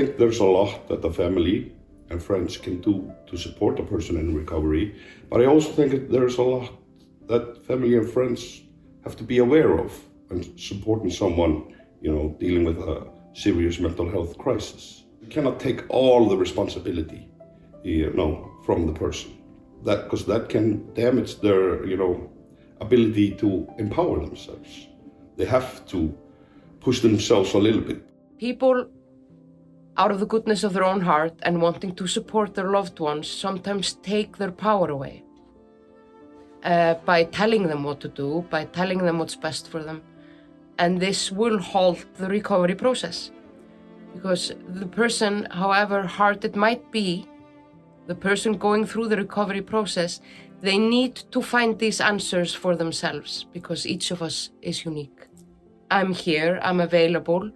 think there's a lot that the family and friends can do to support a person in recovery, but I also think there's a lot that family and friends have to be aware of when supporting someone, dealing with a serious mental health crisis. You cannot take all the responsibility, from the person. Because that can damage their, ability to empower themselves. They have to push themselves a little bit. People, out of the goodness of their own heart and wanting to support their loved ones, sometimes take their power away by telling them what to do, by telling them what's best for them. And this will halt the recovery process. Because the person, however hard it might be, the person going through the recovery process, they need to find these answers for themselves because each of us is unique. I'm here, I'm available,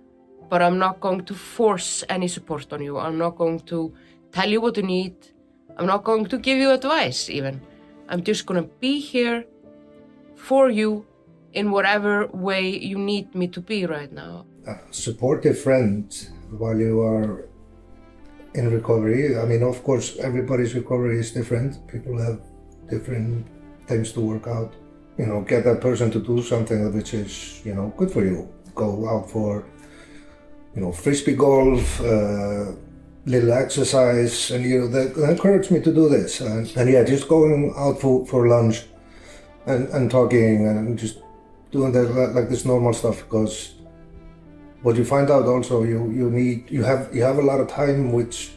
but I'm not going to force any support on you. I'm not going to tell you what you need. I'm not going to give you advice even. I'm just going to be here for you in whatever way you need me to be right now. A supportive friend while you are in recovery. I mean, of course, everybody's recovery is different. People have different things to work out. Get that person to do something which is, good for you. Go out for, frisbee golf, little exercise, and they encourage me to do this. And yeah, just going out for lunch and talking and just doing like this normal stuff, because what you find out also, you have a lot of time which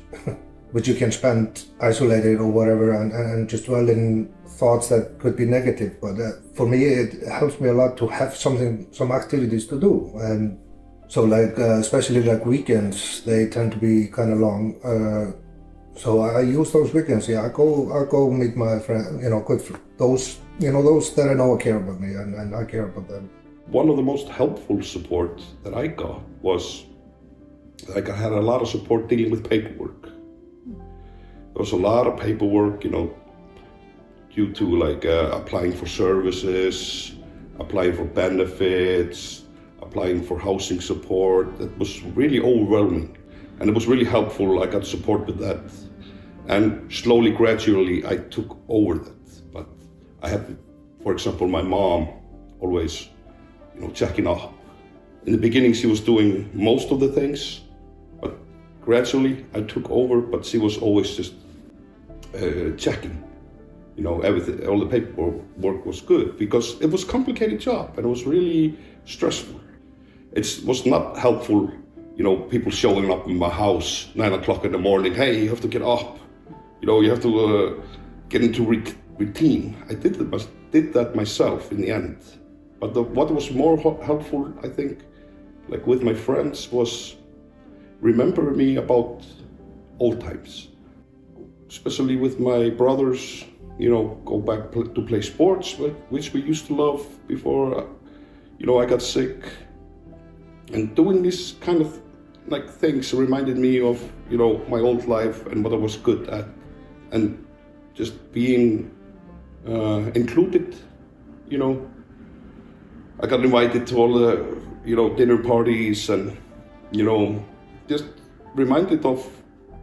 you can spend isolated or whatever and just dwell in thoughts that could be negative. But for me, it helps me a lot to have some activities to do. And so especially like weekends, they tend to be kind of long. So I use those weekends. Yeah, I go meet my friends, those that I know care about me and I care about them. One of the most helpful support that I got was, I had a lot of support dealing with paperwork. There was a lot of paperwork, due to applying for services, applying for benefits, applying for housing support. It was really overwhelming, and it was really helpful. I got support with that, and slowly, gradually, I took over that. But I had, for example, my mom always, checking up. In the beginning, she was doing most of the things, but gradually I took over. But she was always just checking. Everything, all the paperwork was good because it was a complicated job and it was really stressful. It was not helpful, people showing up in my house 9 o'clock in the morning. Hey, you have to get up. You have to get into routine. I did that myself in the end. But what was more helpful, I think, with my friends, was remember me about old times, especially with my brothers. Go back to play sports, which we used to love before, I got sick. And doing these kind of things reminded me of, my old life and what I was good at, and just being included. I got invited to all the, dinner parties and, just reminded of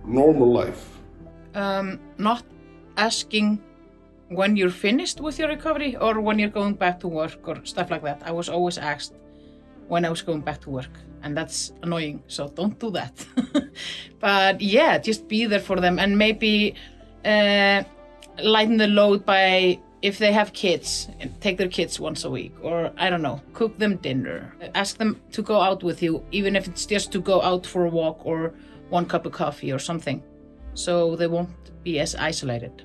normal life. Not asking when you're finished with your recovery or when you're going back to work or stuff like that. I was always asked when I was going back to work, and that's annoying, so don't do that. But yeah, just be there for them and maybe lighten the load by, if they have kids, take their kids once a week, or I don't know, cook them dinner. Ask them to go out with you, even if it's just to go out for a walk or one cup of coffee or something, so they won't be as isolated.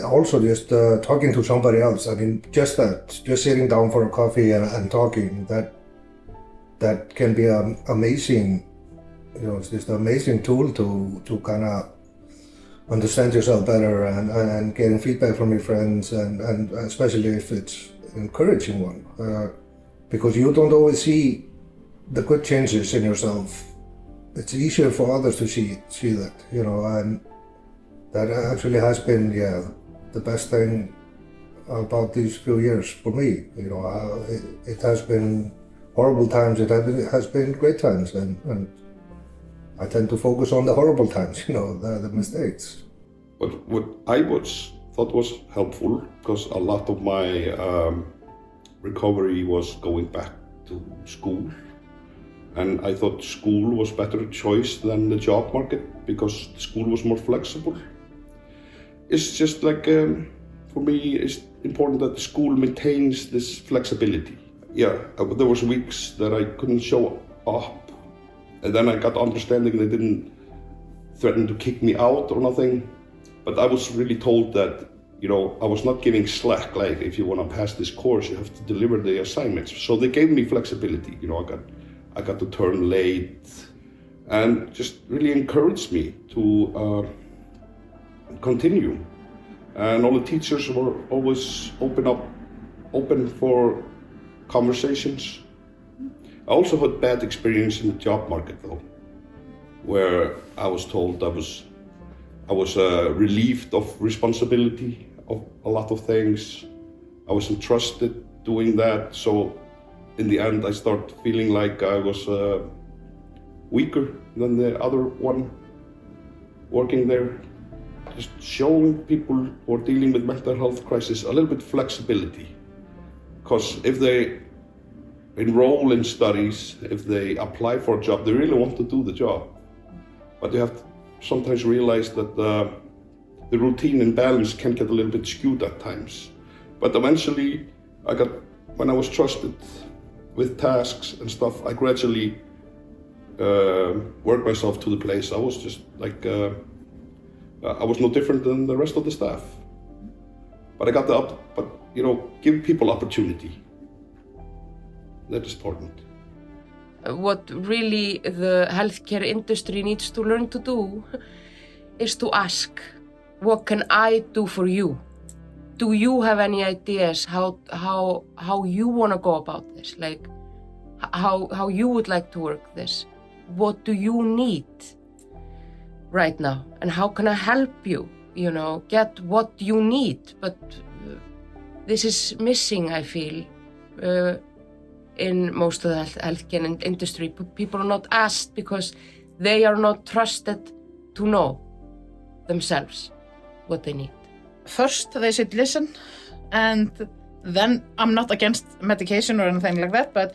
Also just talking to somebody else. I mean, just sitting down for a coffee and talking, that can be amazing. It's just an amazing tool to kind of understand yourself better and getting feedback from your friends, and especially if it's encouraging one, because you don't always see the good changes in yourself. It's easier for others to see that, and that actually has been, the best thing about these few years for me. It has been horrible times, it has been great times, and I tend to focus on the horrible times, the mistakes. But what I thought was helpful, because a lot of my recovery was going back to school, and I thought school was better choice than the job market because school was more flexible. It's just like, for me, it's important that the school maintains this flexibility. Yeah, there was weeks that I couldn't show up, and then I got understanding they didn't threaten to kick me out or nothing, but I was really told that, I was not giving slack, like if you want to pass this course, you have to deliver the assignments. So they gave me flexibility, I got to turn late, and just really encouraged me to continue. And all the teachers were always open for conversations. I also had bad experience in the job market though, where I was told I was relieved of responsibility of a lot of things. I was entrusted doing that, so in the end I started feeling like I was weaker than the other one working there. Just showing people who are dealing with mental health crisis a little bit flexibility. Because if they enroll in studies, if they apply for a job, they really want to do the job. But you have to sometimes realize that the routine and balance can get a little bit skewed at times. But eventually, when I was trusted with tasks and stuff, I gradually worked myself to the place. I was just like, I was no different than the rest of the staff. But I got give people opportunity. That is important. What really the healthcare industry needs to learn to do is to ask, what can I do for you? Do you have any ideas how you want to go about this? Like how you would like to work this? What do you need right now? And how can I help you, get what you need? But this is missing, I feel, in most of the healthcare industry. People are not asked because they are not trusted to know themselves what they need. First, they should listen, and then I'm not against medication or anything like that, but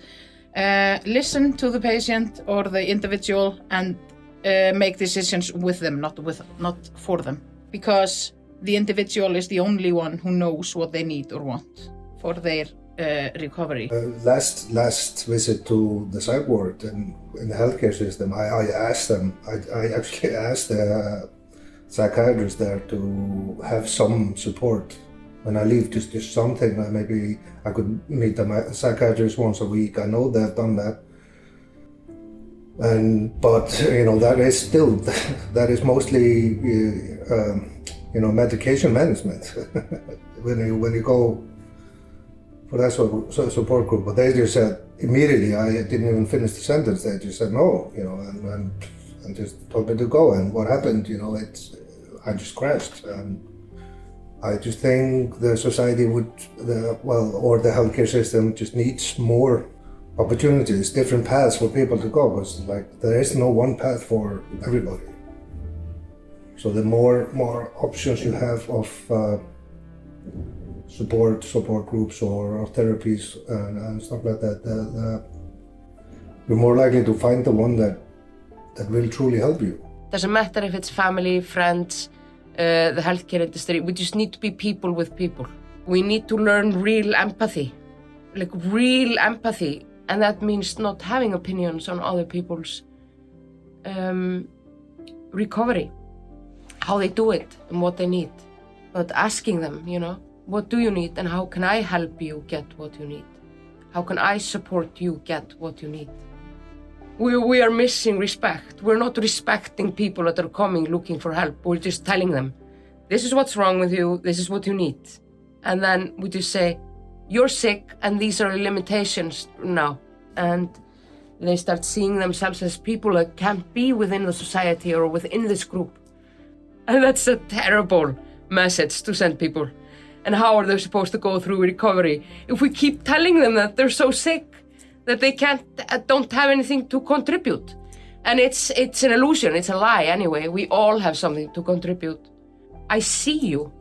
listen to the patient or the individual and make decisions with them, not for them, because the individual is the only one who knows what they need or want for their recovery. Last visit to the psych ward in the healthcare system, I asked them. I actually asked the psychiatrist there to have some support when I leave, just something. Maybe I could meet a psychiatrist once a week. I know they've done that. But that is mostly medication management when you go for that sort of support group. But they just said immediately, I didn't even finish the sentence, they just said no, and just told me to go. And what happened, I just crashed. And I just think the society or the healthcare system just needs more opportunities, different paths for people to go, because there is no one path for everybody. So the more options you have of support groups or therapies and stuff like that, you're more likely to find the one that will truly help you. Doesn't matter if it's family, friends, the healthcare industry. We just need to be people with people. We need to learn real empathy, and that means not having opinions on other people's recovery, how they do it and what they need, but asking them, what do you need and how can I help you get what you need? How can I support you get what you need? We are missing respect. We're not respecting people that are coming looking for help. We're just telling them, this is what's wrong with you, this is what you need. And then we just say, you're sick and these are limitations now. And they start seeing themselves as people that can't be within the society or within this group. And that's a terrible message to send people. And how are they supposed to go through recovery if we keep telling them that they're so sick that they don't have anything to contribute? And it's an illusion, it's a lie anyway. We all have something to contribute. I see you,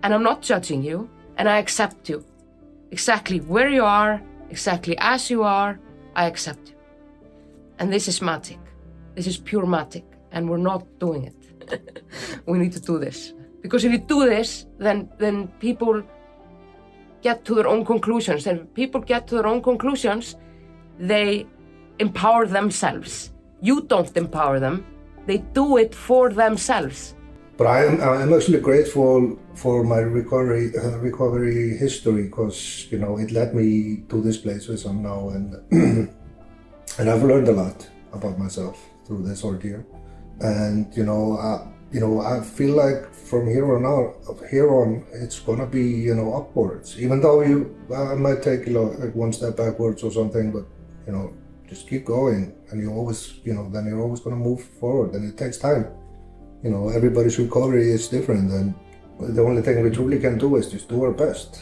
and I'm not judging you, and I accept you. Exactly where you are, exactly as you are, I accept you. And this is magic. This is pure magic, and we're not doing it. We need to do this. Because if you do this, then people get to their own conclusions. And if people get to their own conclusions, they empower themselves. You don't empower them. They do it for themselves. But I'm actually grateful for my recovery history, because it led me to this place where I'm now, and and I've learned a lot about myself through this ordeal. And I feel like from here on, it's gonna be upwards. Even though I might take like one step backwards or something, but just keep going, and you always then you're always gonna move forward, and it takes time. Everybody's recovery is different, and the only thing we truly can do is just do our best.